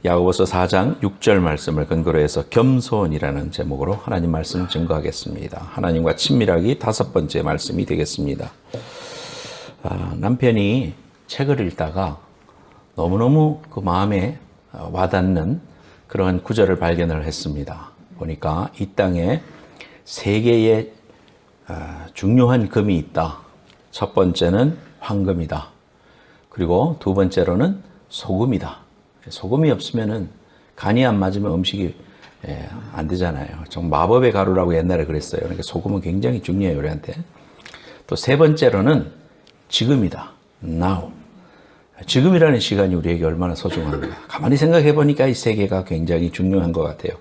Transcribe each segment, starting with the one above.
야고보서 4장 6절 말씀을 근거로 해서 겸손이라는 제목으로 하나님 말씀 증거하겠습니다. 하나님과 친밀하기 5번째 말씀이 되겠습니다. 남편이 책을 읽다가 너무너무 그 마음에 와닿는 그런 구절을 발견을 했습니다. 보니까 이 땅에 3개의 중요한 금이 있다. 첫 번째는 황금이다. 그리고 두 번째로는 소금이다. 소금이 없으면은 간이 안 맞으면 음식이 안 되잖아요. 좀 마법의 가루라고 옛날에 그랬어요. 그러니까 소금은 굉장히 중요해요, 우리한테. 또 세 번째로는 지금이다. Now. 지금이라는 시간이 우리에게 얼마나 소중한가. 가만히 생각해 보니까 이 3개가 굉장히 중요한 것 같아요.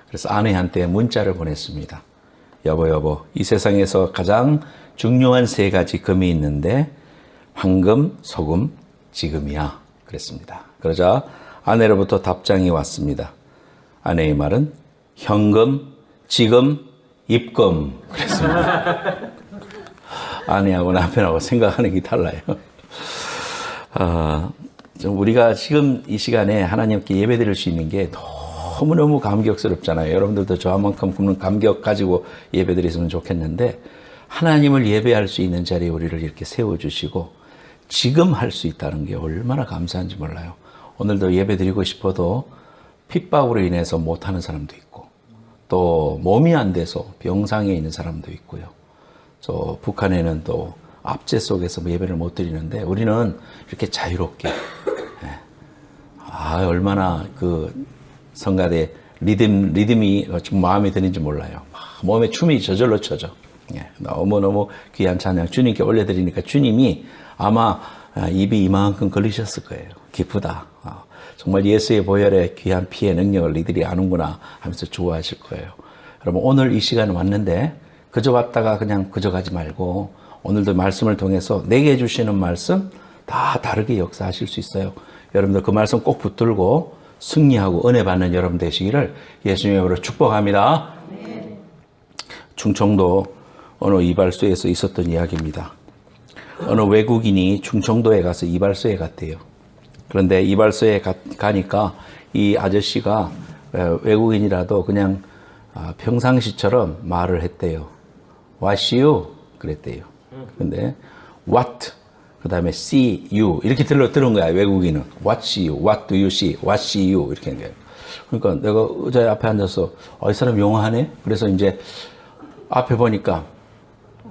그래서 아내한테 문자를 보냈습니다. 여보, 이 세상에서 가장 중요한 3가지 금이 있는데 황금, 소금, 지금이야. 그랬습니다. 그러자 아내로부터 답장이 왔습니다. 아내의 말은 현금, 지금, 입금. 그랬습니다. 아내하고 남편하고 생각하는 게 달라요. 우리가 지금 이 시간에 하나님께 예배 드릴 수 있는 게 너무너무 감격스럽잖아요. 여러분들도 저만큼 감격 가지고 예배 드렸으면 좋겠는데, 하나님을 예배할 수 있는 자리에 우리를 이렇게 세워주시고 지금 할 수 있다는 게 얼마나 감사한지 몰라요. 오늘도 예배 드리고 싶어도 핍박으로 인해서 못하는 사람도 있고, 또 몸이 안 돼서 병상에 있는 사람도 있고요. 저 북한에는 또 압제 속에서 예배를 못 드리는데, 우리는 이렇게 자유롭게, 얼마나 그 성가대 리듬이 좀 마음에 드는지 몰라요. 몸에 춤이 저절로 쳐져. 너무너무 귀한 찬양 주님께 올려드리니까 주님이 아마 입이 이만큼 걸리셨을 거예요. 기쁘다. 정말 예수의 보혈의 귀한 피의 능력을 니들이 아는구나 하면서 좋아하실 거예요. 여러분, 오늘 이 시간에 왔는데 그저 왔다가 그냥 그저 가지 말고, 오늘도 말씀을 통해서 내게 주시는 말씀 다 다르게 역사하실 수 있어요. 여러분들 그 말씀 꼭 붙들고 승리하고 은혜 받는 여러분 되시기를 예수님의 이름으로 축복합니다. 충청도 어느 이발소에서 있었던 이야기입니다. 어느 외국인이 충청도에 가서 이발소에 갔대요. 그런데 이발소에 가니까 이 아저씨가 외국인이라도 그냥 평상시처럼 말을 했대요. What you? 그랬대요. 근데 what, 그 다음에 see you 이렇게 들은 거야, 외국인은. What see you? What do you see? What see you? 이렇게 한 거예요. 그러니까 내가 의자 앞에 앉아서 이 사람 용어하네? 그래서 이제 앞에 보니까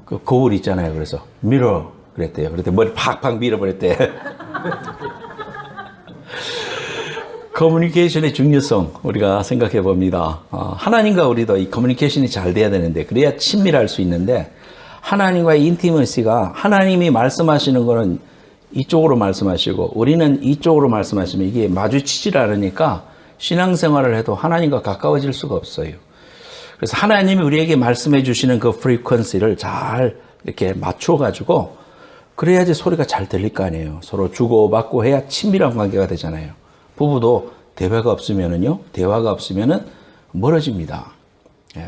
그 거울 있잖아요. 그래서 mirror 그랬대요. 그랬더니 머리 팍팍 밀어버렸대. 커뮤니케이션의 중요성 우리가 생각해 봅니다. 하나님과 우리도 이 커뮤니케이션이 잘 돼야 되는데, 그래야 친밀할 수 있는데, 하나님과의 인티머시가, 하나님이 말씀하시는 거는 이쪽으로 말씀하시고 우리는 이쪽으로 말씀하시면 이게 마주치질 않으니까 신앙생활을 해도 하나님과 가까워질 수가 없어요. 그래서 하나님이 우리에게 말씀해 주시는 그 프리퀀시를 잘 이렇게 맞춰가지고 그래야지 소리가 잘 들릴 거 아니에요. 서로 주고받고 해야 친밀한 관계가 되잖아요. 부부도 대화가 없으면은 멀어집니다.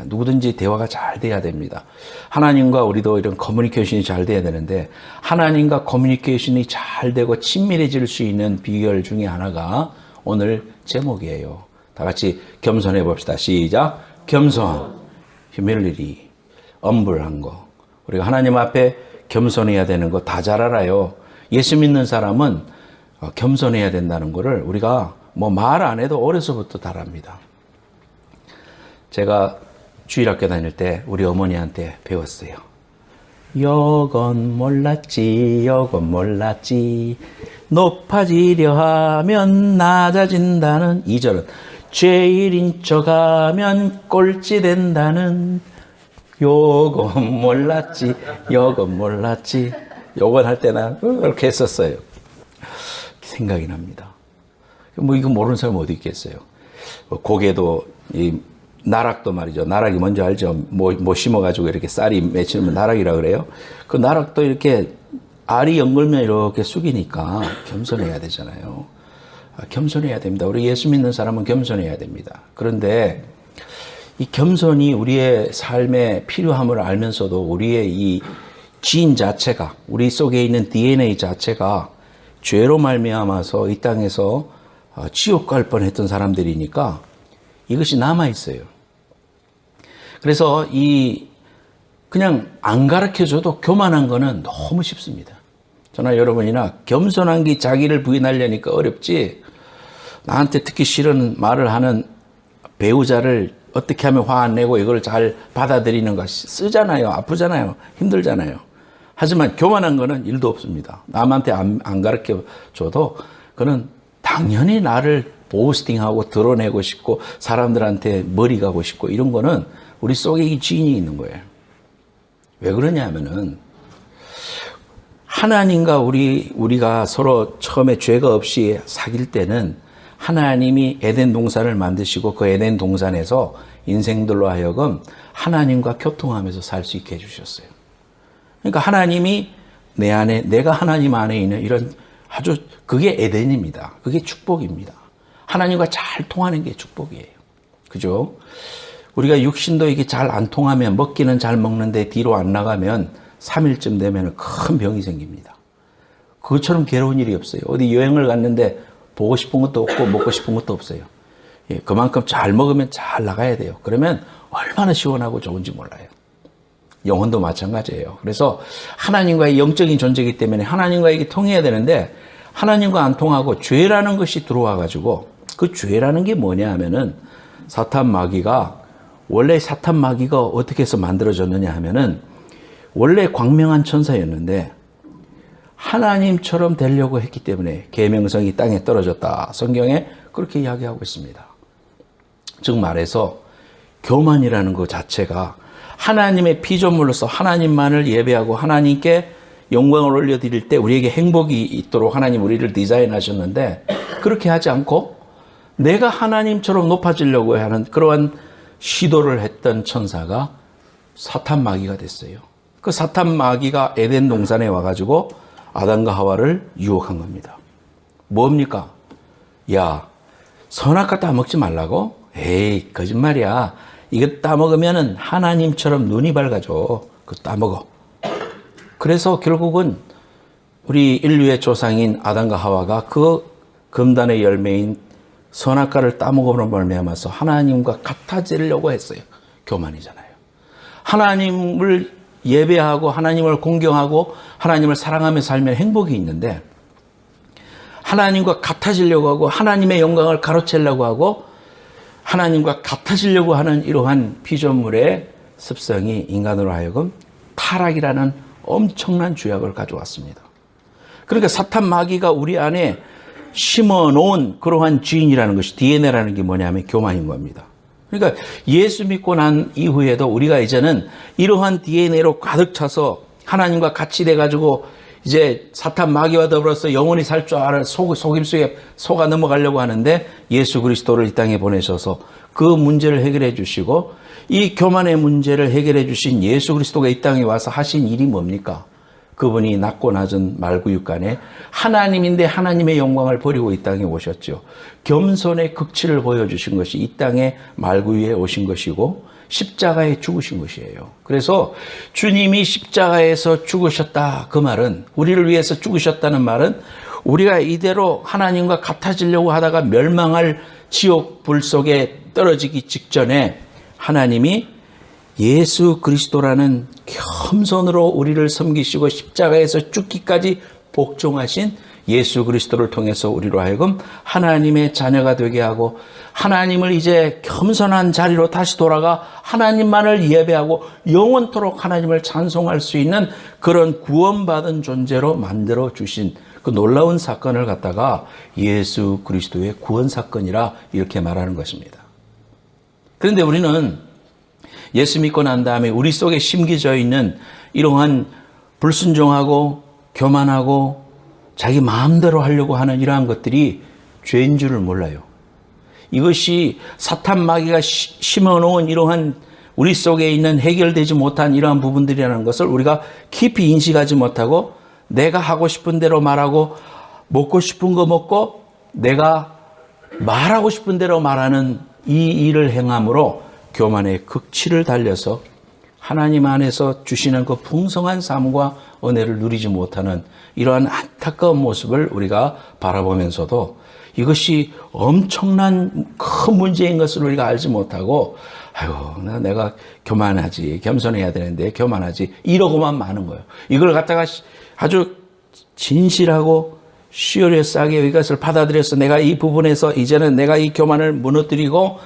누구든지 대화가 잘 돼야 됩니다. 하나님과 우리도 이런 커뮤니케이션이 잘 돼야 되는데, 하나님과 커뮤니케이션이 잘 되고 친밀해질 수 있는 비결 중에 하나가 오늘 제목이에요. 다 같이 겸손해 봅시다. 시작. 겸손. humility. 엄불한 거. 우리가 하나님 앞에 겸손해야 되는 거 다 잘 알아요. 예수 믿는 사람은 겸손해야 된다는 거를 우리가 뭐 말 안 해도 어려서부터 다 압니다. 제가 주일학교 다닐 때 우리 어머니한테 배웠어요. 요건 몰랐지, 높아지려 하면 낮아진다는. 2절은 죄일인 척하면 꼴찌 된다는. 요건 몰랐지. 요건 할 때는 그렇게 했었어요. 생각이 납니다. 뭐 이거 모르는 사람 어디 있겠어요. 고개도 이 나락도 말이죠. 나락이 뭔지 알죠? 뭐 심어가지고 이렇게 쌀이 맺히면 나락이라 그래요. 그 나락도 이렇게 알이 연걸면 이렇게 숙이니까 겸손해야 되잖아요. 겸손해야 됩니다. 우리 예수 믿는 사람은 겸손해야 됩니다. 그런데 이 겸손이 우리의 삶에 필요함을 알면서도 우리의 이 지인 자체가, 우리 속에 있는 DNA 자체가 죄로 말미암아서 이 땅에서 지옥 갈 뻔했던 사람들이니까 이것이 남아 있어요. 그래서 그냥 안 가르쳐줘도 교만한 거는 너무 쉽습니다. 저나 여러분이나 겸손한 게 자기를 부인하려니까 어렵지, 나한테 듣기 싫은 말을 하는 배우자를 어떻게 하면 화 안 내고 이걸 잘 받아들이는 것이 쓰잖아요. 아프잖아요. 힘들잖아요. 하지만 교만한 거는 일도 없습니다. 남한테 안 가르쳐줘도 그는 당연히 나를 보스팅하고 드러내고 싶고 사람들한테 머리 가고 싶고 이런 거는 우리 속에 이 지인이 있는 거예요. 왜 그러냐면은 하나님과 우리가 서로 처음에 죄가 없이 사귈 때는 하나님이 에덴 동산을 만드시고 그 에덴 동산에서 인생들로 하여금 하나님과 교통하면서 살 수 있게 해주셨어요. 그러니까 하나님이 내 안에, 내가 하나님 안에 있는 이런 아주 그게 에덴입니다. 그게 축복입니다. 하나님과 잘 통하는 게 축복이에요. 그죠? 우리가 육신도 이게 잘 안 통하면 먹기는 잘 먹는데 뒤로 안 나가면 3일쯤 되면 큰 병이 생깁니다. 그것처럼 괴로운 일이 없어요. 어디 여행을 갔는데 보고 싶은 것도 없고 먹고 싶은 것도 없어요. 예, 그만큼 잘 먹으면 잘 나가야 돼요. 그러면 얼마나 시원하고 좋은지 몰라요. 영혼도 마찬가지예요. 그래서 하나님과의 영적인 존재이기 때문에 하나님과 이게 통해야 되는데 하나님과 안 통하고 죄라는 것이 들어와 가지고 그 죄라는 게 뭐냐 하면은 사탄 마귀가 원래 사탄 마귀가 어떻게 해서 만들어졌느냐 하면은 원래 광명한 천사였는데 하나님처럼 되려고 했기 때문에 계명성이 땅에 떨어졌다. 성경에 그렇게 이야기하고 있습니다. 즉 말해서 교만이라는 것 자체가 하나님의 피조물로서 하나님만을 예배하고 하나님께 영광을 올려드릴 때 우리에게 행복이 있도록 하나님 우리를 디자인하셨는데 그렇게 하지 않고 내가 하나님처럼 높아지려고 하는 그러한 시도를 했던 천사가 사탄 마귀가 됐어요. 그 사탄 마귀가 에덴 동산에 와가지고 아담과 하와를 유혹한 겁니다. 뭡니까? 야, 선악과 따먹지 말라고? 에이, 거짓말이야. 이거 따먹으면 하나님처럼 눈이 밝아져. 그거 따먹어. 그래서 결국은 우리 인류의 조상인 아담과 하와가 그 금단의 열매인 선악과를 따먹음으로 말미암아서 하나님과 같아지려고 했어요. 교만이잖아요. 하나님을 예배하고 하나님을 공경하고 하나님을 사랑하며 살면 행복이 있는데 하나님과 같아지려고 하고 하나님의 영광을 가로채려고 하고 하나님과 같아지려고 하는 이러한 피조물의 습성이 인간으로 하여금 타락이라는 엄청난 죄악을 가져왔습니다. 그러니까 사탄 마귀가 우리 안에 심어놓은 그러한 지인이라는 것이 DNA라는 게 뭐냐면 교만인 겁니다. 그러니까 예수 믿고 난 이후에도 우리가 이제는 이러한 DNA로 가득 차서 하나님과 같이 돼가지고 이제 사탄 마귀와 더불어서 영원히 살 줄 알아 속임수에 속아 넘어가려고 하는데 예수 그리스도를 이 땅에 보내셔서 그 문제를 해결해 주시고 이 교만의 문제를 해결해 주신 예수 그리스도가 이 땅에 와서 하신 일이 뭡니까? 그분이 낮고 낮은 말구육간에 하나님인데 하나님의 영광을 버리고 이 땅에 오셨죠. 겸손의 극치를 보여주신 것이 이 땅에 말구유에 오신 것이고 십자가에 죽으신 것이에요. 그래서 주님이 십자가에서 죽으셨다. 그 말은 우리를 위해서 죽으셨다는 말은 우리가 이대로 하나님과 같아지려고 하다가 멸망할 지옥 불 속에 떨어지기 직전에 하나님이 예수 그리스도라는 겸손으로 우리를 섬기시고 십자가에서 죽기까지 복종하신 예수 그리스도를 통해서 우리로 하여금 하나님의 자녀가 되게 하고 하나님을 이제 겸손한 자리로 다시 돌아가 하나님만을 예배하고 영원토록 하나님을 찬송할 수 있는 그런 구원받은 존재로 만들어 주신 그 놀라운 사건을 갖다가 예수 그리스도의 구원 사건이라 이렇게 말하는 것입니다. 그런데 우리는 예수 믿고 난 다음에 우리 속에 심겨져 있는 이러한 불순종하고 교만하고 자기 마음대로 하려고 하는 이러한 것들이 죄인 줄을 몰라요. 이것이 사탄 마귀가 심어놓은 이러한 우리 속에 있는 해결되지 못한 이러한 부분들이라는 것을 우리가 깊이 인식하지 못하고 내가 하고 싶은 대로 말하고 먹고 싶은 거 먹고 내가 말하고 싶은 대로 말하는 이 일을 행함으로 교만의 극치를 달려서 하나님 안에서 주시는 그 풍성한 삶과 은혜를 누리지 못하는 이러한 안타까운 모습을 우리가 바라보면서도 이것이 엄청난 큰 문제인 것을 우리가 알지 못하고 아이고 내가 교만하지, 겸손해야 되는데 교만하지, 이러고만 마는 거예요. 이걸 갖다가 아주 진실하고 시리어스하게 이것을 받아들여서 내가 이 부분에서 이제는 내가 이 교만을 무너뜨리고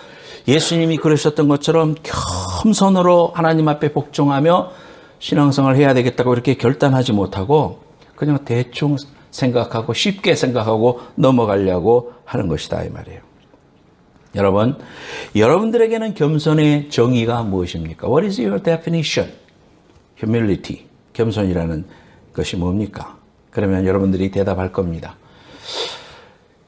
예수님이 그러셨던 것처럼 겸손으로 하나님 앞에 복종하며 신앙생활을 해야 되겠다고 이렇게 결단하지 못하고 그냥 대충 생각하고 쉽게 생각하고 넘어가려고 하는 것이다 이 말이에요. 여러분, 여러분들에게는 겸손의 정의가 무엇입니까? What is your definition? Humility, 겸손이라는 것이 뭡니까? 그러면 여러분들이 대답할 겁니다.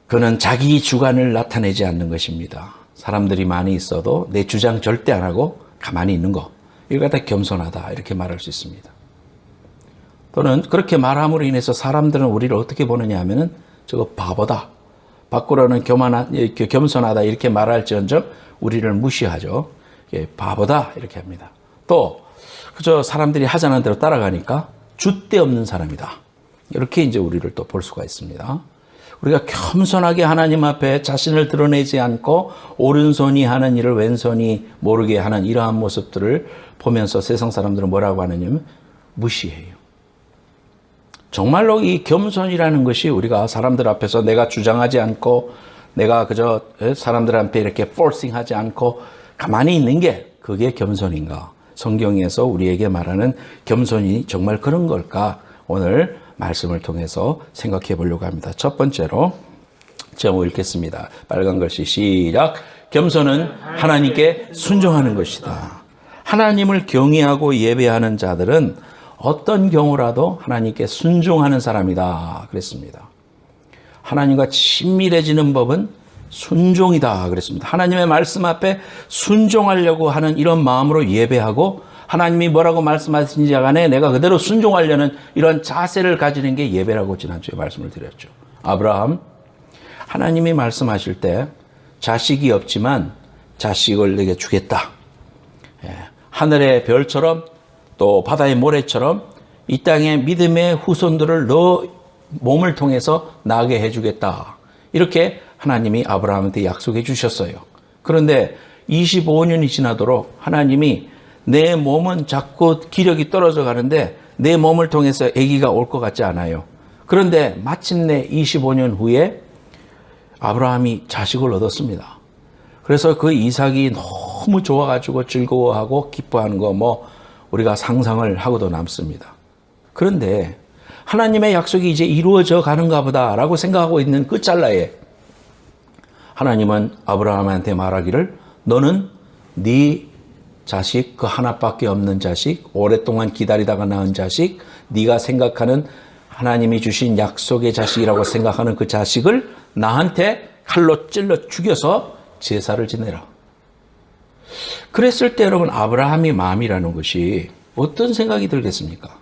그는 자기 주관을 나타내지 않는 것입니다. 사람들이 많이 있어도 내 주장 절대 안 하고 가만히 있는 거. 이걸 갖다 겸손하다 이렇게 말할 수 있습니다. 또는 그렇게 말함으로 인해서 사람들은 우리를 어떻게 보느냐 하면은 저거 바보다. 밖으로는 겸손하다 이렇게 말할지언정 우리를 무시하죠. 바보다 이렇게 합니다. 또 그저 사람들이 하자는 대로 따라가니까 줏대 없는 사람이다. 이렇게 이제 우리를 또 볼 수가 있습니다. 우리가 겸손하게 하나님 앞에 자신을 드러내지 않고 오른손이 하는 일을 왼손이 모르게 하는 이러한 모습들을 보면서 세상 사람들은 뭐라고 하느냐면 무시해요. 정말로 이 겸손이라는 것이 우리가 사람들 앞에서 내가 주장하지 않고 내가 그저 사람들한테 이렇게 포싱하지 않고 가만히 있는 게 그게 겸손인가? 성경에서 우리에게 말하는 겸손이 정말 그런 걸까? 오늘 말씀을 통해서 생각해 보려고 합니다. 첫 번째로 제목 읽겠습니다. 빨간 글씨 시작. 겸손은 하나님께 순종하는 것이다. 하나님을 경외하고 예배하는 자들은 어떤 경우라도 하나님께 순종하는 사람이다 그랬습니다. 하나님과 친밀해지는 법은 순종이다 그랬습니다. 하나님의 말씀 앞에 순종하려고 하는 이런 마음으로 예배하고 하나님이 뭐라고 말씀하신지 간에 내가 그대로 순종하려는 이런 자세를 가지는 게 예배라고 지난주에 말씀을 드렸죠. 아브라함, 하나님이 말씀하실 때 자식이 없지만 자식을 내게 주겠다. 하늘의 별처럼 또 바다의 모래처럼 이 땅의 믿음의 후손들을 너 몸을 통해서 나게 해주겠다. 이렇게 하나님이 아브라함한테 약속해 주셨어요. 그런데 25년이 지나도록 하나님이 내 몸은 자꾸 기력이 떨어져 가는데 내 몸을 통해서 아기가 올 것 같지 않아요. 그런데 마침내 25년 후에 아브라함이 자식을 얻었습니다. 그래서 그 이삭이 너무 좋아가지고 즐거워하고 기뻐하는 거 우리가 상상을 하고도 남습니다. 그런데 하나님의 약속이 이제 이루어져 가는가 보다라고 생각하고 있는 그 찰나에 하나님은 아브라함한테 말하기를 너는 네 자식, 그 하나밖에 없는 자식, 오랫동안 기다리다가 낳은 자식, 네가 생각하는 하나님이 주신 약속의 자식이라고 생각하는 그 자식을 나한테 칼로 찔러 죽여서 제사를 지내라. 그랬을 때 여러분 아브라함의 마음이라는 것이 어떤 생각이 들겠습니까?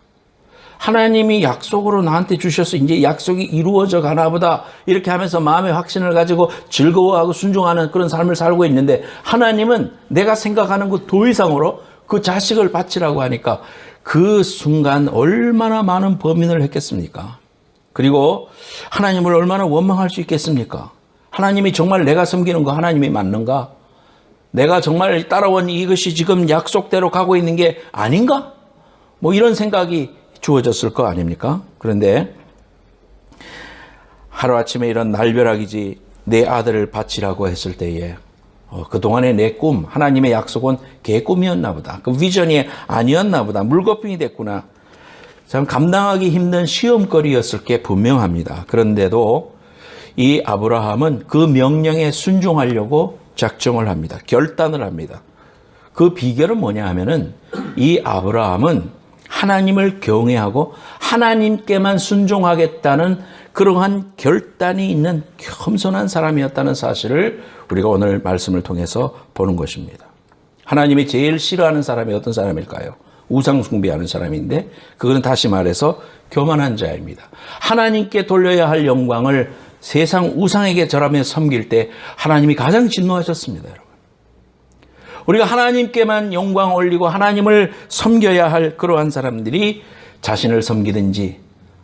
하나님이 약속으로 나한테 주셔서 이제 약속이 이루어져 가나 보다 이렇게 하면서 마음의 확신을 가지고 즐거워하고 순종하는 그런 삶을 살고 있는데 하나님은 내가 생각하는 그 도 이상으로 그 자식을 바치라고 하니까 그 순간 얼마나 많은 범인을 했겠습니까? 그리고 하나님을 얼마나 원망할 수 있겠습니까? 하나님이 정말 내가 섬기는 거 하나님이 맞는가? 내가 정말 따라온 이것이 지금 약속대로 가고 있는 게 아닌가? 이런 생각이 주어졌을 거 아닙니까? 그런데 하루아침에 이런 날벼락이지 내 아들을 바치라고 했을 때에 그동안의 내 꿈, 하나님의 약속은 개꿈이었나 보다. 그 비전이 아니었나 보다. 물거품이 됐구나. 참 감당하기 힘든 시험거리였을 게 분명합니다. 그런데도 이 아브라함은 그 명령에 순종하려고 작정을 합니다. 결단을 합니다. 그 비결은 뭐냐 하면은 이 아브라함은 하나님을 경외하고 하나님께만 순종하겠다는 그러한 결단이 있는 겸손한 사람이었다는 사실을 우리가 오늘 말씀을 통해서 보는 것입니다. 하나님이 제일 싫어하는 사람이 어떤 사람일까요? 우상 숭배하는 사람인데 그거는 다시 말해서 교만한 자입니다. 하나님께 돌려야 할 영광을 세상 우상에게 절하며 섬길 때 하나님이 가장 진노하셨습니다, 여러분. 우리가 하나님께만 영광 올리고 하나님을 섬겨야 할 그러한 사람들이 자신을 섬기든지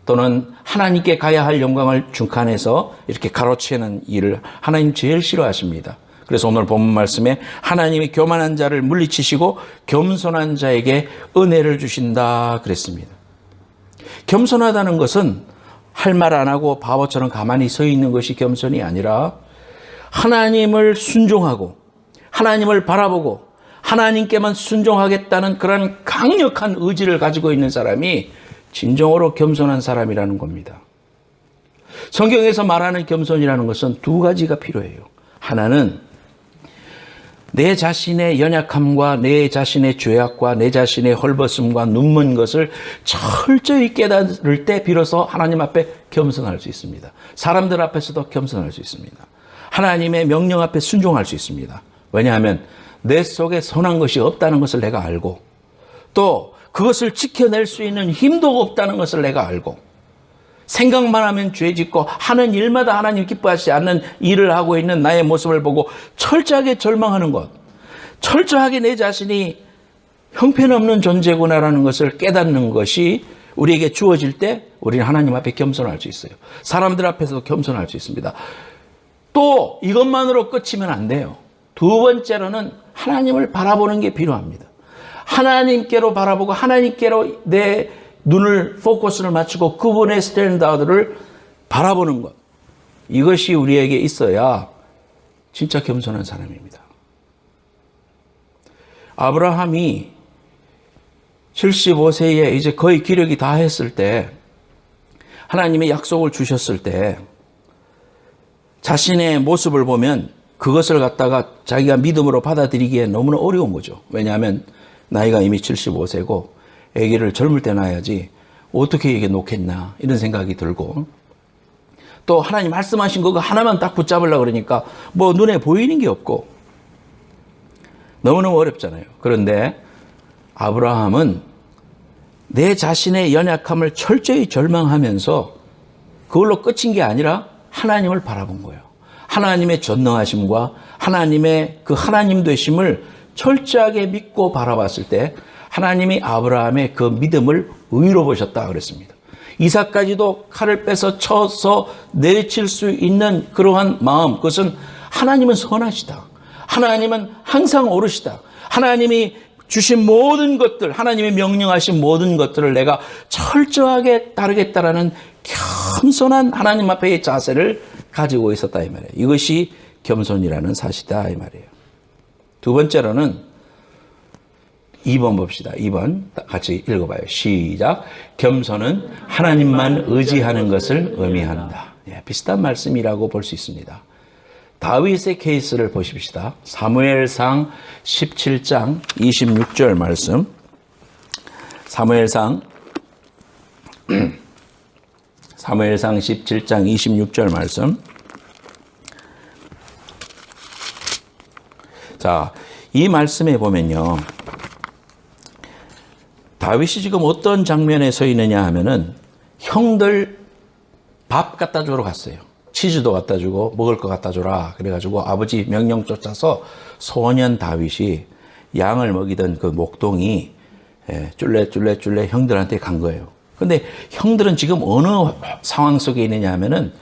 또는 하나님께 가야 할 영광을 중간에서 이렇게 가로채는 일을 하나님 제일 싫어하십니다. 그래서 오늘 본문 말씀에 하나님이 교만한 자를 물리치시고 겸손한 자에게 은혜를 주신다 그랬습니다. 겸손하다는 것은 할 말 안 하고 바보처럼 가만히 서 있는 것이 겸손이 아니라 하나님을 순종하고 하나님을 바라보고 하나님께만 순종하겠다는 그런 강력한 의지를 가지고 있는 사람이 진정으로 겸손한 사람이라는 겁니다. 성경에서 말하는 겸손이라는 것은 두 가지가 필요해요. 하나는 내 자신의 연약함과 내 자신의 죄악과 내 자신의 헐벗음과 눈먼 것을 철저히 깨달을 때 비로소 하나님 앞에 겸손할 수 있습니다. 사람들 앞에서도 겸손할 수 있습니다. 하나님의 명령 앞에 순종할 수 있습니다. 왜냐하면 내 속에 선한 것이 없다는 것을 내가 알고 또 그것을 지켜낼 수 있는 힘도 없다는 것을 내가 알고 생각만 하면 죄 짓고 하는 일마다 하나님 기뻐하지 않는 일을 하고 있는 나의 모습을 보고 철저하게 절망하는 것, 철저하게 내 자신이 형편없는 존재구나라는 것을 깨닫는 것이 우리에게 주어질 때 우리는 하나님 앞에 겸손할 수 있어요. 사람들 앞에서도 겸손할 수 있습니다. 또 이것만으로 끝이면 안 돼요. 두 번째로는 하나님을 바라보는 게 필요합니다. 하나님께로 바라보고 하나님께로 내 눈을 포커스를 맞추고 그분의 스탠다드를 바라보는 것. 이것이 우리에게 있어야 진짜 겸손한 사람입니다. 아브라함이 75세에 이제 거의 기력이 다 했을 때 하나님의 약속을 주셨을 때 자신의 모습을 보면 그것을 갖다가 자기가 믿음으로 받아들이기에 너무나 어려운 거죠. 왜냐하면 나이가 이미 75세고 아기를 젊을 때 낳아야지 어떻게 이게 놓겠나 이런 생각이 들고 또 하나님 말씀하신 거 하나만 딱 붙잡으려고 그러니까 뭐 눈에 보이는 게 없고 너무너무 어렵잖아요. 그런데 아브라함은 내 자신의 연약함을 철저히 절망하면서 그걸로 끝인 게 아니라 하나님을 바라본 거예요. 하나님의 전능하심과 하나님의 그 하나님 되심을 철저하게 믿고 바라봤을 때 하나님이 아브라함의 그 믿음을 의로 보셨다 그랬습니다. 이삭까지도 칼을 빼서 쳐서 내칠 수 있는 그러한 마음, 그것은 하나님은 선하시다. 하나님은 항상 옳으시다. 하나님이 주신 모든 것들, 하나님이 명령하신 모든 것들을 내가 철저하게 따르겠다라는 겸손한 하나님 앞의 자세를 가지고 있었다 이 말이에요. 이것이 겸손이라는 사실이다 이 말이에요. 두 번째로는 2번 봅시다. 2번 같이 읽어봐요. 시작. 겸손은 하나님만 의지하는 것을 의미한다. 예, 비슷한 말씀이라고 볼 수 있습니다. 다윗의 케이스를 보십시다. 사무엘상 17장 26절 말씀. 사무엘상 17장 26절 말씀. 자, 이 말씀에 보면요. 다윗이 지금 어떤 장면에 서 있느냐 하면은 형들 밥 갖다 주러 갔어요. 치즈도 갖다 주고 먹을 거 갖다 줘라. 그래가지고 아버지 명령 쫓아서 소년 다윗이 양을 먹이던 그 목동이 쫄래 형들한테 간 거예요. 근데 형들은 지금 어느 상황 속에 있느냐 하면은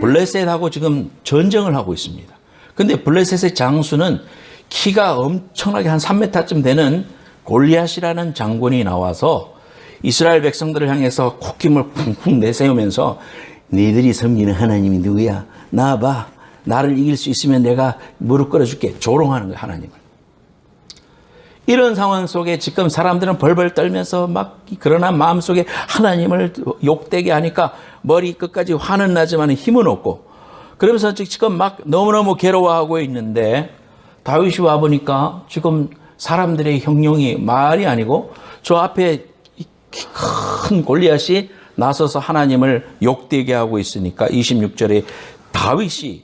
블레셋하고 지금 전쟁을 하고 있습니다. 근데 블레셋의 장수는 키가 엄청나게 한 3m쯤 되는 골리앗이라는 장군이 나와서 이스라엘 백성들을 향해서 콧김을 쿵쿵 내세우면서 너희들이 섬기는 하나님이 누구야? 나와봐. 나를 이길 수 있으면 내가 무릎 꿇어줄게. 조롱하는 거야, 하나님을. 이런 상황 속에 지금 사람들은 벌벌 떨면서 막 그러나 마음속에 하나님을 욕되게 하니까 머리 끝까지 화는 나지만 힘은 없고 그러면서 지금 막 너무너무 괴로워하고 있는데 다윗이 와보니까 지금 사람들의 형용이 말이 아니고 저 앞에 큰 골리앗이 나서서 하나님을 욕되게 하고 있으니까 26절에 다윗이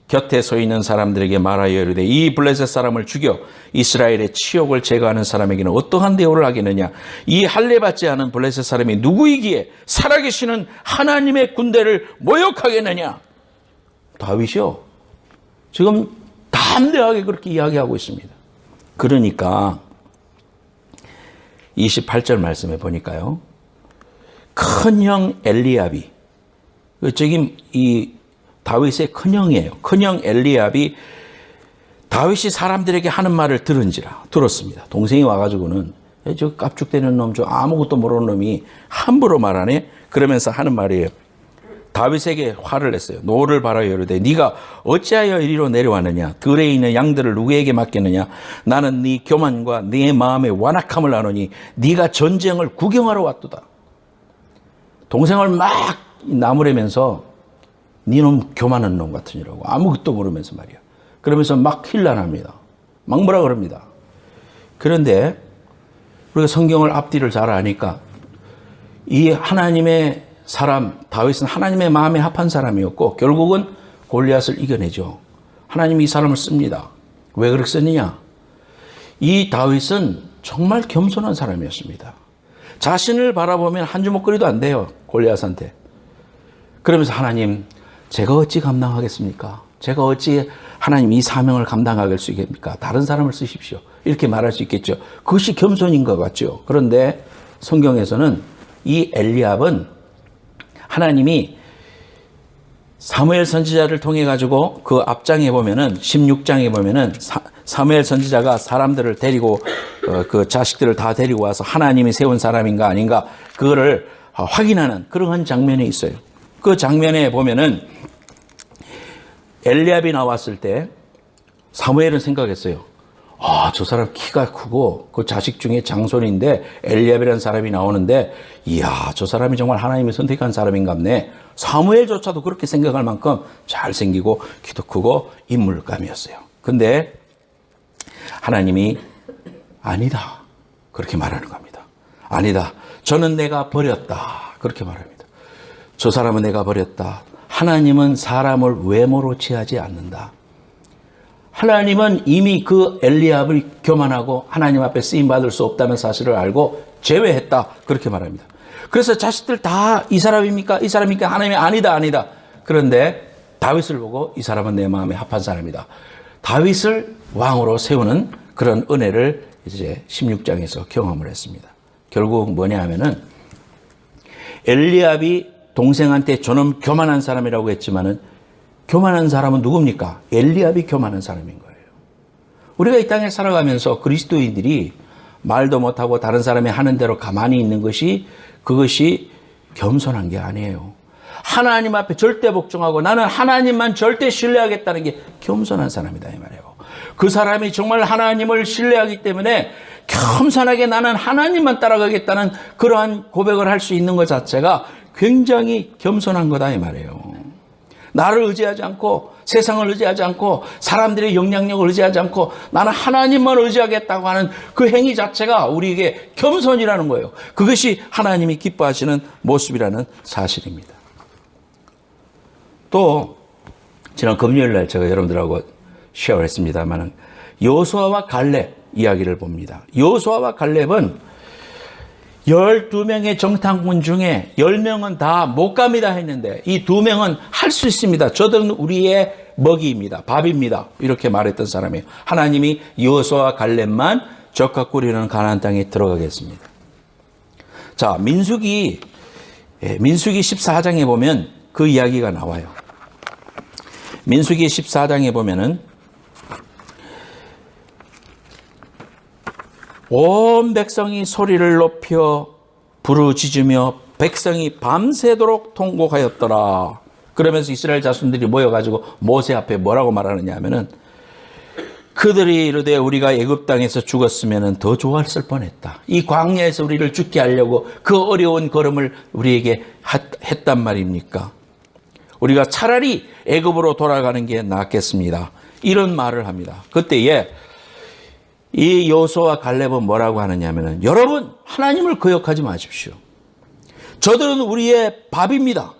곁에 서 있는 사람들에게 말하여 이르되 이 블레셋 사람을 죽여 이스라엘의 치욕을 제거하는 사람에게는 어떠한 대우를 하겠느냐. 이 할례받지 않은 블레셋 사람이 누구이기에 살아계시는 하나님의 군대를 모욕하겠느냐. 다윗이요 지금 담대하게 그렇게 이야기하고 있습니다. 그러니까 28절 말씀에 보니까요. 큰형 엘리압이, 저기 이 다윗의 큰형이에요. 큰형 엘리압이 다윗이 사람들에게 하는 말을 들었습니다. 동생이 와가지고는 저 깝죽대는 놈, 저 아무것도 모르는 놈이 함부로 말하네. 그러면서 하는 말이에요. 다윗에게 화를 냈어요. 노를 바라여 이르되 네가 어찌하여 이리로 내려왔느냐? 들에 있는 양들을 누구에게 맡겼느냐? 나는 네 교만과 네 마음의 완악함을 아노니 네가 전쟁을 구경하러 왔도다. 동생을 막 나무래면서 네놈 교만한 놈 같으니라고 아무것도 모르면서 말이야. 그러면서 막 힐난합니다. 막 뭐라 그럽니다. 그런데 우리가 성경을 앞뒤를 잘 아니까 이 하나님의 사람 다윗은 하나님의 마음에 합한 사람이었고 결국은 골리앗을 이겨내죠. 하나님이 이 사람을 씁니다. 왜 그렇게 썼느냐? 이 다윗은 정말 겸손한 사람이었습니다. 자신을 바라보면 한 주먹거리도 안 돼요. 골리앗한테. 그러면서 하나님, 제가 어찌 감당하겠습니까? 제가 어찌 하나님 이 사명을 감당할 수 있겠습니까? 다른 사람을 쓰십시오. 이렇게 말할 수 있겠죠. 그것이 겸손인 것 같죠. 그런데 성경에서는 이 엘리압은 하나님이 사무엘 선지자를 통해 가지고 그 앞장에 보면은 16장에 보면은 사무엘 선지자가 사람들을 데리고 그 자식들을 다 데리고 와서 하나님이 세운 사람인가 아닌가 그거를 확인하는 그런 장면이 있어요. 그 장면에 보면은 엘리압이 나왔을 때 사무엘은 생각했어요. 아, 저 사람 키가 크고 그 자식 중에 장손인데 엘리압이라는 사람이 나오는데 이야, 저 사람이 정말 하나님이 선택한 사람인갑네. 사무엘조차도 그렇게 생각할 만큼 잘생기고 키도 크고 인물감이었어요. 근데 하나님이 아니다 그렇게 말하는 겁니다. 아니다, 저는 내가 버렸다 그렇게 말합니다. 저 사람은 내가 버렸다. 하나님은 사람을 외모로 취하지 않는다. 하나님은 이미 그 엘리압을 교만하고 하나님 앞에 쓰임받을 수 없다는 사실을 알고 제외했다 그렇게 말합니다. 그래서 자식들 다 이 사람입니까? 이 사람입니까? 하나님이 아니다 아니다. 그런데 다윗을 보고 이 사람은 내 마음에 합한 사람이다. 다윗을 왕으로 세우는 그런 은혜를 이제 16장에서 경험을 했습니다. 결국 뭐냐 하면은 엘리압이 동생한테 저놈 교만한 사람이라고 했지만은 교만한 사람은 누굽니까? 엘리압이 교만한 사람인 거예요. 우리가 이 땅에 살아가면서 그리스도인들이 말도 못하고 다른 사람이 하는 대로 가만히 있는 것이 그것이 겸손한 게 아니에요. 하나님 앞에 절대 복종하고 나는 하나님만 절대 신뢰하겠다는 게 겸손한 사람이다 이 말이에요. 그 사람이 정말 하나님을 신뢰하기 때문에 겸손하게 나는 하나님만 따라가겠다는 그러한 고백을 할 수 있는 것 자체가 굉장히 겸손한 거다 이 말이에요. 나를 의지하지 않고 세상을 의지하지 않고 사람들의 영향력을 의지하지 않고 나는 하나님만 의지하겠다고 하는 그 행위 자체가 우리에게 겸손이라는 거예요. 그것이 하나님이 기뻐하시는 모습이라는 사실입니다. 또 지난 금요일 날 제가 여러분들하고 쉐어를 했습니다만 여호수아와 갈렙 이야기를 봅니다. 여호수아와 갈렙은 12명의 정탐꾼 중에 10명은 다 못 갑니다 했는데 이 2명은 할 수 있습니다. 저들은 우리의 먹이입니다. 밥입니다. 이렇게 말했던 사람이에요. 하나님이 여호수아와 갈렙만 적과 꿀이는 가나안 땅에 들어가게 했습니다. 자, 민수기 14장에 보면 그 이야기가 나와요. 민수기 14장에 보면은 온 백성이 소리를 높여 부르짖으며 백성이 밤새도록 통곡하였더라. 그러면서 이스라엘 자손들이 모여가지고 모세 앞에 뭐라고 말하느냐 하면은 그들이 이르되 우리가 애굽 땅에서 죽었으면 더 좋았을 뻔했다. 이 광야에서 우리를 죽게 하려고 그 어려운 걸음을 우리에게 했단 말입니까? 우리가 차라리 애굽으로 돌아가는 게 낫겠습니다. 이런 말을 합니다. 그때에 이 여호수아와 갈렙은 뭐라고 하느냐면은 여러분 하나님을 거역하지 마십시오. 저들은 우리의 밥입니다.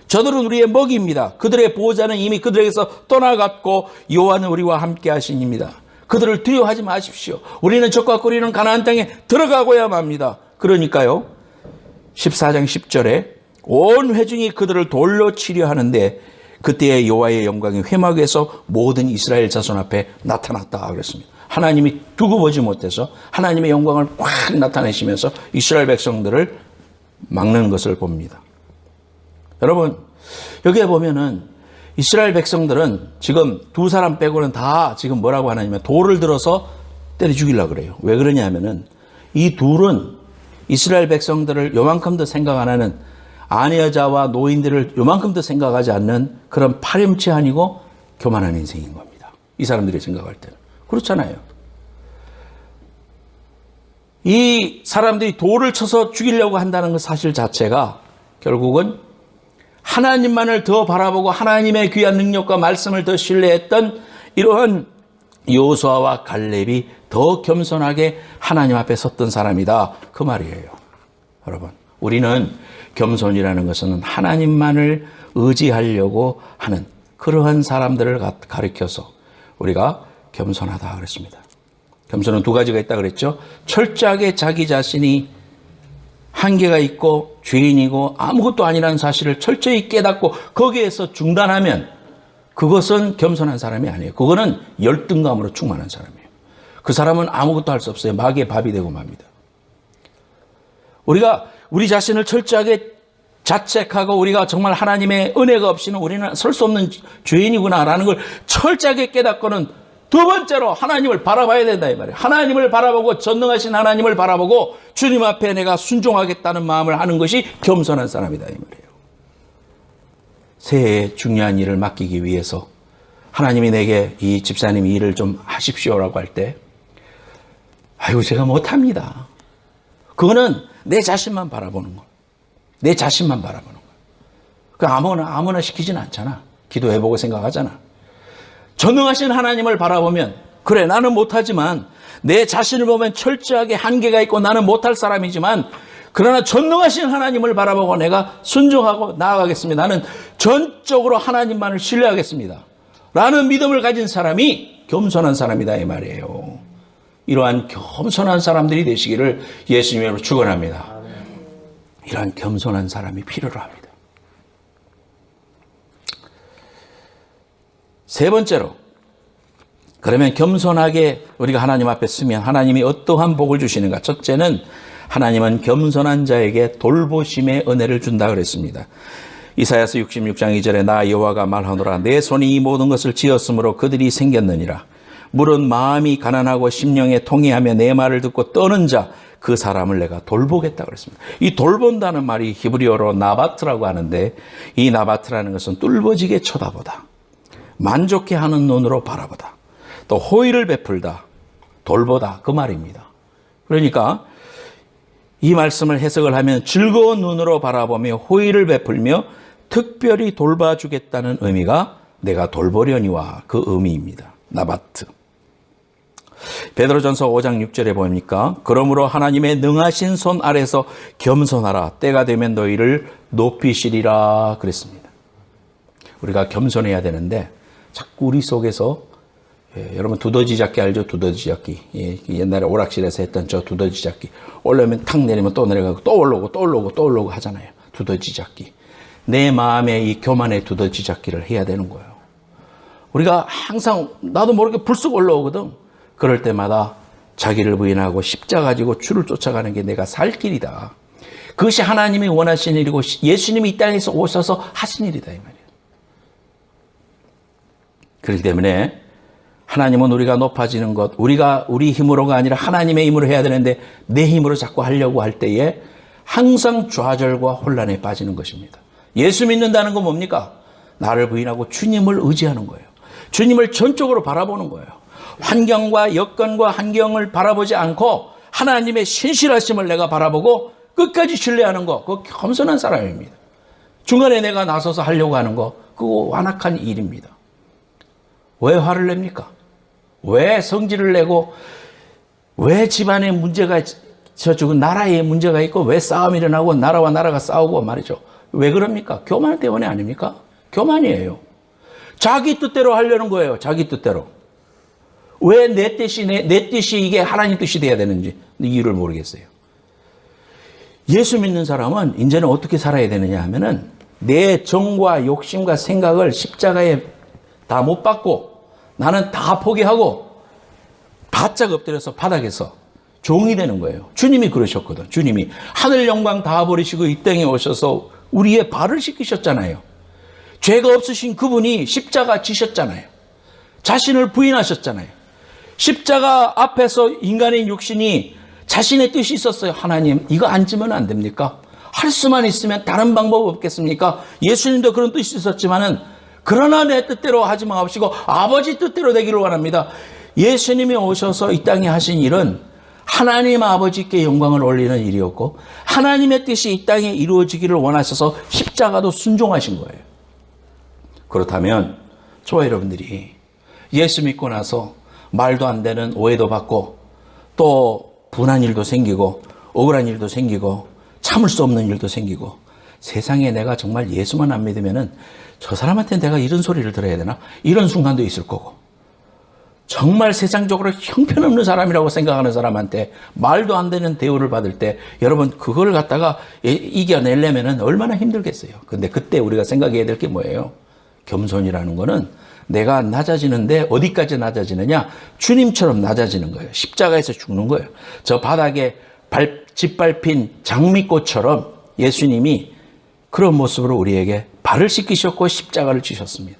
저들은 우리의 먹이입니다. 그들의 보호자는 이미 그들에게서 떠나갔고 여호와는 우리와 함께 하시니입니다. 그들을 두려워하지 마십시오. 우리는 적과 꿀이는 가나안 땅에 들어가고야만 합니다. 그러니까요 14장 10절에 온 회중이 그들을 돌로 치려 하는데 그때의 여호와의 영광이 회막에서 모든 이스라엘 자손 앞에 나타났다 그랬습니다. 하나님이 두고 보지 못해서 하나님의 영광을 꽉 나타내시면서 이스라엘 백성들을 막는 것을 봅니다. 여러분, 여기에 보면은 이스라엘 백성들은 지금 두 사람 빼고는 다 지금 뭐라고 하냐면 돌을 들어서 때려 죽이려고 그래요. 왜 그러냐 하면은 이 둘은 이스라엘 백성들을 요만큼도 생각 안 하는, 아내 여자와 노인들을 요만큼도 생각하지 않는 그런 파렴치한이고 교만한 인생인 겁니다. 이 사람들이 생각할 때는. 그렇잖아요. 이 사람들이 돌을 쳐서 죽이려고 한다는 그 사실 자체가 결국은 하나님만을 더 바라보고 하나님의 귀한 능력과 말씀을 더 신뢰했던 이러한 여호수아와 갈렙이 더 겸손하게 하나님 앞에 섰던 사람이다, 그 말이에요. 여러분, 우리는 겸손이라는 것은 하나님만을 의지하려고 하는 그러한 사람들을 가리켜서 우리가 겸손하다 그랬습니다. 겸손은 두 가지가 있다 그랬죠. 철저하게 자기 자신이 한계가 있고 죄인이고 아무것도 아니라는 사실을 철저히 깨닫고 거기에서 중단하면 그것은 겸손한 사람이 아니에요. 그거는 열등감으로 충만한 사람이에요. 그 사람은 아무것도 할 수 없어요. 마귀의 밥이 되고 맙니다. 우리가 우리 자신을 철저하게 자책하고 우리가 정말 하나님의 은혜가 없이는 우리는 설 수 없는 죄인이구나라는 걸 철저하게 깨닫고는 두 번째로 하나님을 바라봐야 된다 이 말이에요. 하나님을 바라보고 전능하신 하나님을 바라보고 주님 앞에 내가 순종하겠다는 마음을 하는 것이 겸손한 사람이다 이 말이에요. 새해에 중요한 일을 맡기기 위해서 하나님이 내게 이 집사님이 일을 좀 하십시오라고 할 때 아이고 제가 못합니다. 그거는 내 자신만 바라보는 거. 내 자신만 바라보는 거. 그 아무나 시키지는 않잖아. 기도해보고 생각하잖아. 전능하신 하나님을 바라보면 그래 나는 못하지만 내 자신을 보면 철저하게 한계가 있고 나는 못할 사람이지만 그러나 전능하신 하나님을 바라보고 내가 순종하고 나아가겠습니다. 나는 전적으로 하나님만을 신뢰하겠습니다. 라는 믿음을 가진 사람이 겸손한 사람이다 이 말이에요. 이러한 겸손한 사람들이 되시기를 예수님으로 축원합니다. 이러한 겸손한 사람이 필요로 합니다. 세 번째로, 그러면 겸손하게 우리가 하나님 앞에 서면 하나님이 어떠한 복을 주시는가? 첫째는 하나님은 겸손한 자에게 돌보심의 은혜를 준다 그랬습니다. 이사야서 66장 2절에 나 여호와가 말하노라 내 손이 이 모든 것을 지었으므로 그들이 생겼느니라. 물은 마음이 가난하고 심령에 통해하며 내 말을 듣고 떠는 자 그 사람을 내가 돌보겠다 그랬습니다. 이 돌본다는 말이 히브리어로 나바트라고 하는데 이 나바트라는 것은 뚫어지게 쳐다보다, 만족해 하는 눈으로 바라보다, 또 호의를 베풀다, 돌보다 그 말입니다. 그러니까 이 말씀을 해석을 하면 즐거운 눈으로 바라보며 호의를 베풀며 특별히 돌봐주겠다는 의미가 내가 돌보려니와 그 의미입니다. 나바트. 베드로전서 5장 6절에 보니까 그러므로 하나님의 능하신 손 아래서 겸손하라 때가 되면 너희를 높이시리라 그랬습니다. 우리가 겸손해야 되는데 자꾸 우리 속에서 여러분 두더지 잡기 알죠? 두더지 잡기. 옛날에 오락실에서 했던 저 두더지 잡기. 올라오면 탁 내리면 또 내려가고 또 올라오고 또 올라오고 또 올라오고 하잖아요. 두더지 잡기. 내 마음에 이 교만의 두더지 잡기를 해야 되는 거예요. 우리가 항상 나도 모르게 불쑥 올라오거든. 그럴 때마다 자기를 부인하고 십자가 가지고 주를 쫓아가는 게 내가 살 길이다. 그것이 하나님이 원하신 일이고 예수님이 이 땅에서 오셔서 하신 일이다 이 말이에요. 그렇기 때문에 하나님은 우리가 높아지는 것, 우리가 우리 힘으로가 아니라 하나님의 힘으로 해야 되는데 내 힘으로 자꾸 하려고 할 때에 항상 좌절과 혼란에 빠지는 것입니다. 예수 믿는다는 건 뭡니까? 나를 부인하고 주님을 의지하는 거예요. 주님을 전적으로 바라보는 거예요. 환경과 여건과 환경을 바라보지 않고 하나님의 신실하심을 내가 바라보고 끝까지 신뢰하는 거, 그거 겸손한 사람입니다. 중간에 내가 나서서 하려고 하는 거, 그거 완악한 일입니다. 왜 화를 냅니까? 왜 성질을 내고 왜 집안에 문제가 저쪽 나라에 문제가 있고 왜 싸움이 일어나고 나라와 나라가 싸우고 말이죠. 왜 그럽니까? 교만 때문에 아닙니까? 교만이에요. 자기 뜻대로 하려는 거예요. 자기 뜻대로. 왜 내 뜻이 이게 하나님 뜻이 돼야 되는지 이유를 모르겠어요. 예수 믿는 사람은 이제는 어떻게 살아야 되느냐 하면은 내 정과 욕심과 생각을 십자가에 다 못 받고 나는 다 포기하고 바짝 엎드려서 바닥에서 종이 되는 거예요. 주님이 그러셨거든. 주님이 하늘 영광 다 버리시고 이 땅에 오셔서 우리의 발을 씻기셨잖아요. 죄가 없으신 그분이 십자가 지셨잖아요. 자신을 부인하셨잖아요. 십자가 앞에서 인간의 육신이 자신의 뜻이 있었어요. 하나님, 이거 안 지면 안 됩니까? 할 수만 있으면 다른 방법 없겠습니까? 예수님도 그런 뜻이 있었지만은 그러나 내 뜻대로 하지 마옵시고 아버지 뜻대로 되기를 원합니다. 예수님이 오셔서 이 땅에 하신 일은 하나님 아버지께 영광을 올리는 일이었고 하나님의 뜻이 이 땅에 이루어지기를 원하셔서 십자가도 순종하신 거예요. 그렇다면 저와 여러분들이 예수 믿고 나서 말도 안 되는 오해도 받고 또 분한 일도 생기고 억울한 일도 생기고 참을 수 없는 일도 생기고 세상에 내가 정말 예수만 안 믿으면은 저 사람한테 내가 이런 소리를 들어야 되나? 이런 순간도 있을 거고 정말 세상적으로 형편없는 사람이라고 생각하는 사람한테 말도 안 되는 대우를 받을 때 여러분 그걸 갖다가 이겨내려면 얼마나 힘들겠어요. 근데 그때 우리가 생각해야 될 게 뭐예요? 겸손이라는 거는 내가 낮아지는데 어디까지 낮아지느냐? 주님처럼 낮아지는 거예요. 십자가에서 죽는 거예요. 저 바닥에 짓밟힌 장미꽃처럼 예수님이 그런 모습으로 우리에게 발을 씻기셨고 십자가를 지셨습니다.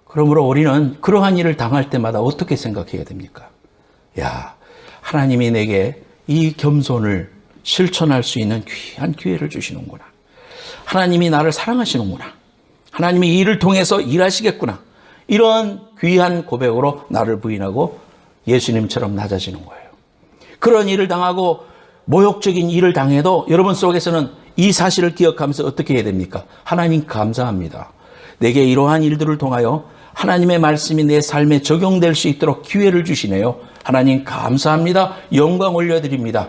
그러므로 우리는 그러한 일을 당할 때마다 어떻게 생각해야 됩니까? 야, 하나님이 내게 이 겸손을 실천할 수 있는 귀한 기회를 주시는구나. 하나님이 나를 사랑하시는구나. 하나님이 이 일을 통해서 일하시겠구나. 이런 귀한 고백으로 나를 부인하고 예수님처럼 낮아지는 거예요. 그런 일을 당하고 모욕적인 일을 당해도 여러분 속에서는 이 사실을 기억하면서 어떻게 해야 됩니까? 하나님 감사합니다. 내게 이러한 일들을 통하여 하나님의 말씀이 내 삶에 적용될 수 있도록 기회를 주시네요. 하나님 감사합니다. 영광 올려드립니다.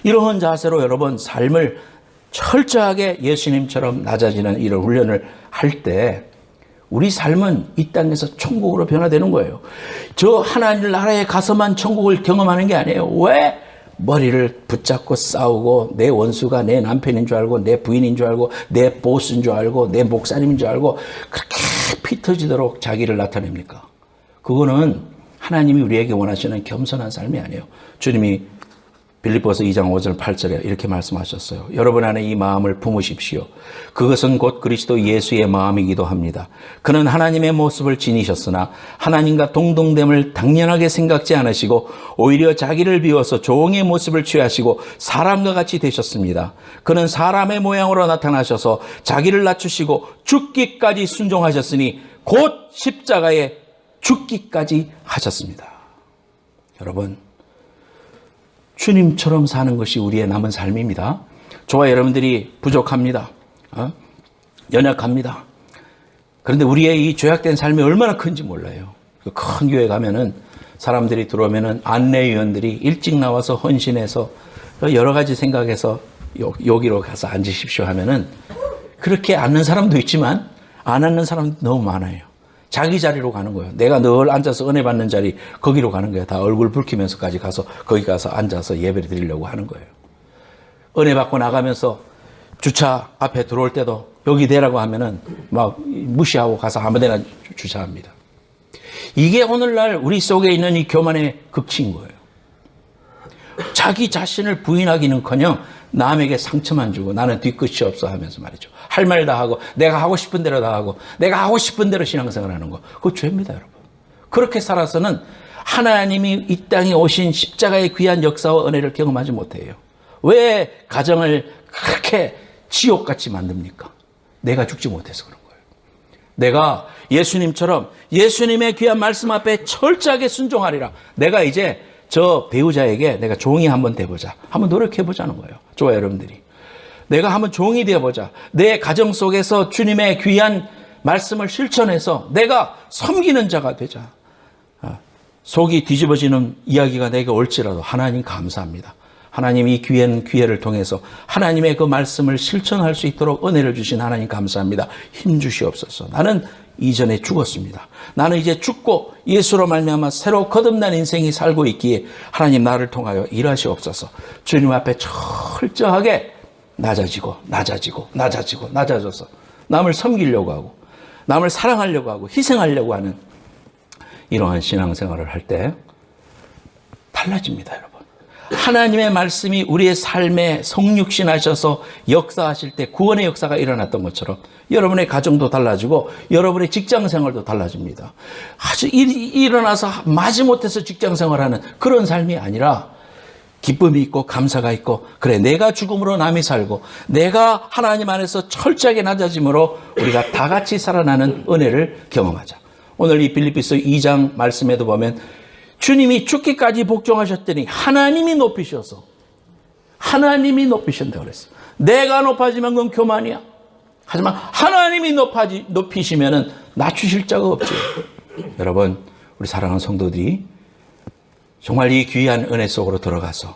이러한 자세로 여러분 삶을 철저하게 예수님처럼 낮아지는 이런 훈련을 할 때 우리 삶은 이 땅에서 천국으로 변화되는 거예요. 저 하나님 나라에 가서만 천국을 경험하는 게 아니에요. 왜? 머리를 붙잡고 싸우고 내 원수가 내 남편인 줄 알고 내 부인인 줄 알고 내 보스인 줄 알고 내 목사님인 줄 알고 그렇게 피 터지도록 자기를 나타냅니까? 그거는 하나님이 우리에게 원하시는 겸손한 삶이 아니에요. 주님이 빌립보서 2장 5절 8절에 이렇게 말씀하셨어요. 여러분 안에 이 마음을 품으십시오. 그것은 곧 그리스도 예수의 마음이기도 합니다. 그는 하나님의 모습을 지니셨으나 하나님과 동등됨을 당연하게 생각지 않으시고 오히려 자기를 비워서 종의 모습을 취하시고 사람과 같이 되셨습니다. 그는 사람의 모양으로 나타나셔서 자기를 낮추시고 죽기까지 순종하셨으니 곧 십자가에 죽기까지 하셨습니다. 여러분, 주님처럼 사는 것이 우리의 남은 삶입니다. 저와 여러분들이 부족합니다. 연약합니다. 그런데 우리의 이 죄악된 삶이 얼마나 큰지 몰라요. 큰 교회 가면은 사람들이 들어오면은 안내위원들이 일찍 나와서 헌신해서 여러 가지 생각해서 여기로 가서 앉으십시오 하면은 그렇게 앉는 사람도 있지만 안 앉는 사람도 너무 많아요. 자기 자리로 가는 거예요. 내가 늘 앉아서 은혜 받는 자리 거기로 가는 거예요. 다 얼굴 붉히면서까지 가서 거기 가서 앉아서 예배를 드리려고 하는 거예요. 은혜 받고 나가면서 주차 앞에 들어올 때도 여기 대라고 하면은 막 무시하고 가서 아무 데나 주차합니다. 이게 오늘날 우리 속에 있는 이 교만의 극치인 거예요. 자기 자신을 부인하기는커녕 남에게 상처만 주고 나는 뒤끝이 없어 하면서 말이죠. 할 말 다 하고 내가 하고 싶은 대로 다 하고 내가 하고 싶은 대로 신앙생활 하는 거. 그거 죄입니다, 여러분. 그렇게 살아서는 하나님이 이 땅에 오신 십자가의 귀한 역사와 은혜를 경험하지 못해요. 왜 가정을 그렇게 지옥같이 만듭니까? 내가 죽지 못해서 그런 거예요. 내가 예수님처럼 예수님의 귀한 말씀 앞에 철저하게 순종하리라. 내가 이제 저 배우자에게 내가 종이 한번 돼보자. 한번 노력해보자는 거예요. 저와 여러분들이. 내가 한번 종이 되어보자. 내 가정 속에서 주님의 귀한 말씀을 실천해서 내가 섬기는 자가 되자. 속이 뒤집어지는 이야기가 내게 올지라도 하나님 감사합니다. 하나님 이 귀한 기회를 통해서 하나님의 그 말씀을 실천할 수 있도록 은혜를 주신 하나님 감사합니다. 힘 주시옵소서. 나는 이전에 죽었습니다. 나는 이제 죽고 예수로 말미암아 새로 거듭난 인생이 살고 있기에 하나님 나를 통하여 일하시옵소서. 주님 앞에 철저하게 낮아져서 남을 섬기려고 하고 남을 사랑하려고 하고 희생하려고 하는 이러한 신앙생활을 할 때 달라집니다, 여러분. 하나님의 말씀이 우리의 삶에 성육신하셔서 역사하실 때 구원의 역사가 일어났던 것처럼 여러분의 가정도 달라지고 여러분의 직장 생활도 달라집니다. 아주 일어나서 마지못해서 직장 생활하는 그런 삶이 아니라 기쁨이 있고 감사가 있고, 그래 내가 죽음으로 남이 살고 내가 하나님 안에서 철저하게 낮아짐으로 우리가 다 같이 살아나는 은혜를 경험하자. 오늘 이 빌립보서 2장 말씀에도 보면 주님이 죽기까지 복종하셨더니 하나님이 높이셔서, 하나님이 높이신다고 그랬어요. 내가 높아지면 그건 교만이야. 하지만 하나님이 높이시면 낮추실 자가 없죠. 여러분, 우리 사랑하는 성도들이 정말 이 귀한 은혜 속으로 들어가서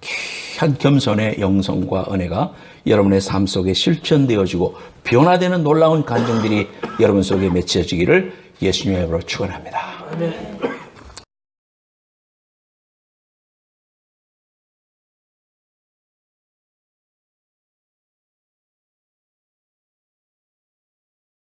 귀한 겸손의 영성과 은혜가 여러분의 삶 속에 실천되어지고 변화되는 놀라운 간증들이 여러분 속에 맺혀지기를 예수님의 이름으로 축원합니다.